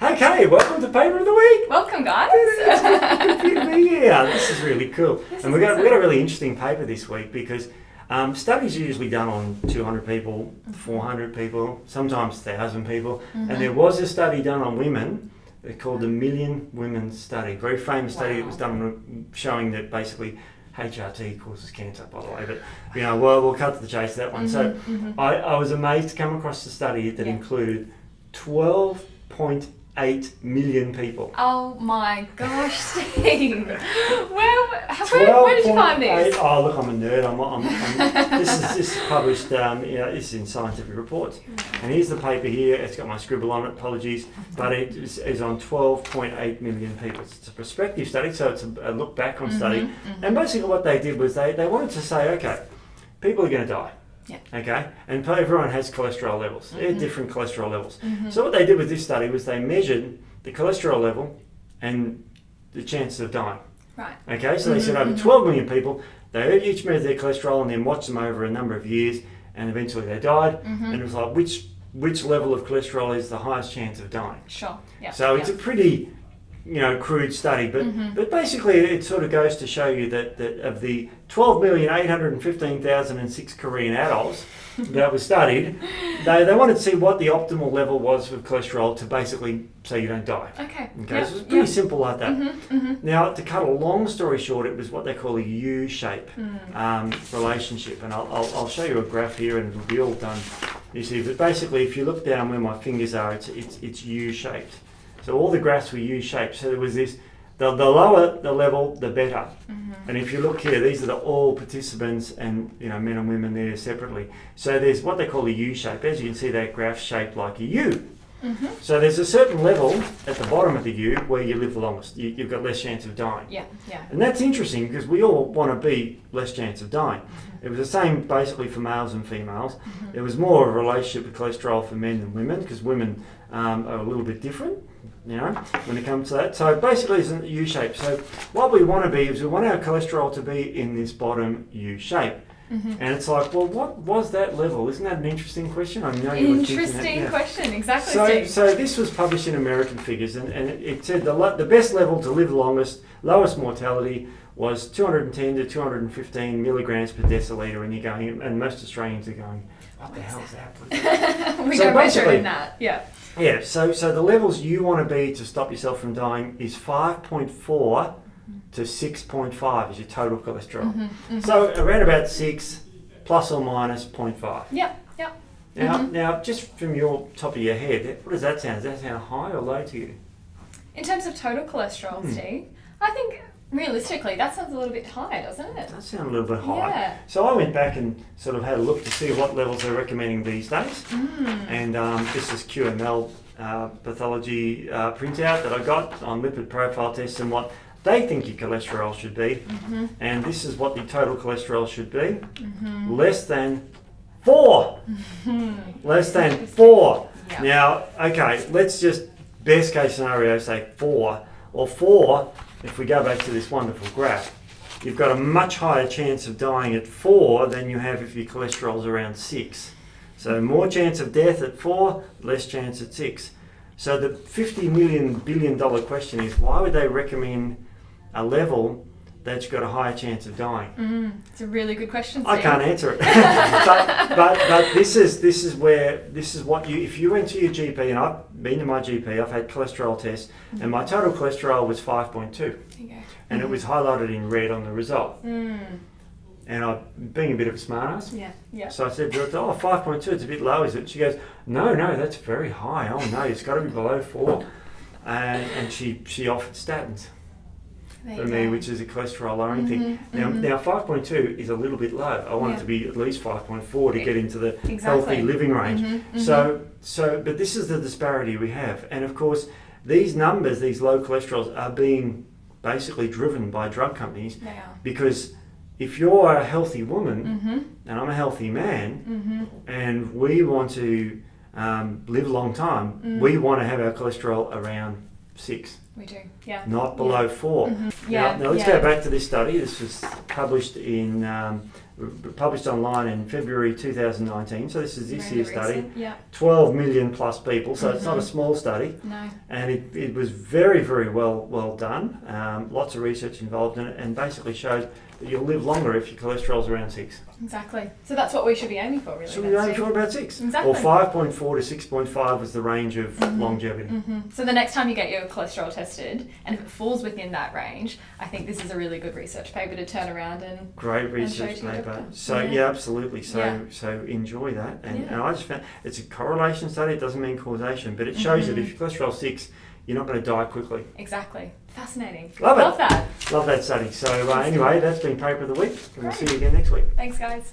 Okay, welcome to Paper of the Week. Welcome, guys. It's good to be here. This is really cool. And we've got a really interesting paper this week because studies are usually done on 200 people, 400 people, sometimes 1,000 people. And there was a study done on women called the Million Women Study. Very famous study that was done showing that basically HRT causes cancer, by the way. But, we'll cut to the chase that one. I was amazed to come across the study that included 12.8 million people. Oh my gosh, Steve. Where did you find this? Oh, look, I'm a nerd. This is published, this is in Scientific Reports. And here's the paper here. It's got my scribble on it, apologies. But it is on 12.8 million people. It's a prospective study, so it's a look back on study. And basically what they did was they wanted to say, okay, people are going to die. Yeah. Okay, and everyone has cholesterol levels. They're different cholesterol levels. So what they did with this study was they measured the cholesterol level and the chances of dying. Right. Okay, so they said over 12 million people, they each measured their cholesterol and then watched them over a number of years, and eventually they died. And it was like, which level of cholesterol is the highest chance of dying? Sure. Yeah. So it's a pretty crude study, but basically it sort of goes to show you that of the 12,815,006 Korean adults that were studied, they wanted to see what the optimal level was of cholesterol to basically so you don't die. Okay. So it was pretty simple like that. Now, to cut a long story short, it was what they call a U-shape relationship, and I'll show you a graph here, and it'll be all done. You see, but basically, if you look down where my fingers are, it's U-shaped. So all the graphs were U-shaped. So there was this, the lower the level, the better. And if you look here, these are all participants and men and women there separately. So there's what they call a U-shape. As you can see, that graph shaped like a U. So there's a certain level at the bottom of the U where you live the longest. You've got less chance of dying. Yeah. And that's interesting because we all want to be less chance of dying. It was the same basically for males and females. There was more of a relationship with cholesterol for men than women because women are a little bit different, when it comes to that. So basically it's a U-shape. So what we want to be is we want our cholesterol to be in this bottom U-shape. And it's like, well, what was that level? Isn't that an interesting question? I know you were thinking that. Interesting question, exactly. So this was published in American Figures, and it said the best level to live longest, lowest mortality, was 210 to 215 milligrams per decilitre, and you're going, and most Australians are going, what the hell is that? We don't measure it in that, Yeah, so the levels you want to be to stop yourself from dying is 5.4 to 6.5 is your total cholesterol. So around about 6 plus or minus 0.5. Yep. Now, just from your top of your head, what does that sound? Does that sound high or low to you? In terms of total cholesterol, Steve, I think realistically that sounds a little bit high, doesn't it? It does sound a little bit high. Yeah. So I went back and sort of had a look to see what levels they're recommending these days. And this is QML pathology printout that I got on lipid profile tests and what they think your cholesterol should be. And this is what the total cholesterol should be. Less than 4. Less than 4. Yeah. Now, okay, let's just best case scenario say 4. Or 4, if we go back to this wonderful graph, you've got a much higher chance of dying at 4 than you have if your cholesterol's around 6. So more chance of death at 4, less chance at 6. So the $50 billion question is, why would they recommend a level that's got a higher chance of dying? It's a really good question, Steve. I can't answer it. but this is what you, if you went to your GP, and I've been to my GP, I've had cholesterol tests, and my total cholesterol was 5.2. There you go. And it was highlighted in red on the result. And I'm being a bit of a smartass. Yeah. So I said, 5.2, it's a bit low, is it? She goes, no, that's very high. Oh no, it's got to be below 4. And she offered statins for me, which is a cholesterol lowering thing. Now 5.2 is a little bit low. I want it to be at least 5.4 to get into the healthy living range. So, but this is the disparity we have. And of course, these numbers, these low cholesterols, are being basically driven by drug companies. They are. Because if you're a healthy woman and I'm a healthy man and we want to live a long time, we want to have our cholesterol around 6. We do, yeah. Not below 4. Mm-hmm. Yeah. Now let's go back to this study. This was published online in February 2019. So this is this year's study. Yeah. 12 million plus people. So it's not a small study. No. And it was very, very well done. Lots of research involved in it, and basically showed that you'll live longer if your cholesterol's around 6. Exactly. So that's what we should be aiming for, really. So we're aiming for about 6. Exactly. Or 5.4 to 6.5 was the range of longevity. So the next time you get your cholesterol tested, and if it falls within that range, I think this is a really good research paper to turn around and great research show to your paper. doctor. So yeah, absolutely. So enjoy that. And I just found it's a correlation study. It doesn't mean causation, but it shows that if your cholesterol's 6, you're not going to die quickly. Exactly. Fascinating. Love that. Love that study. So anyway, that's been Paper of the Week. And we'll see you again next week. Thanks, guys.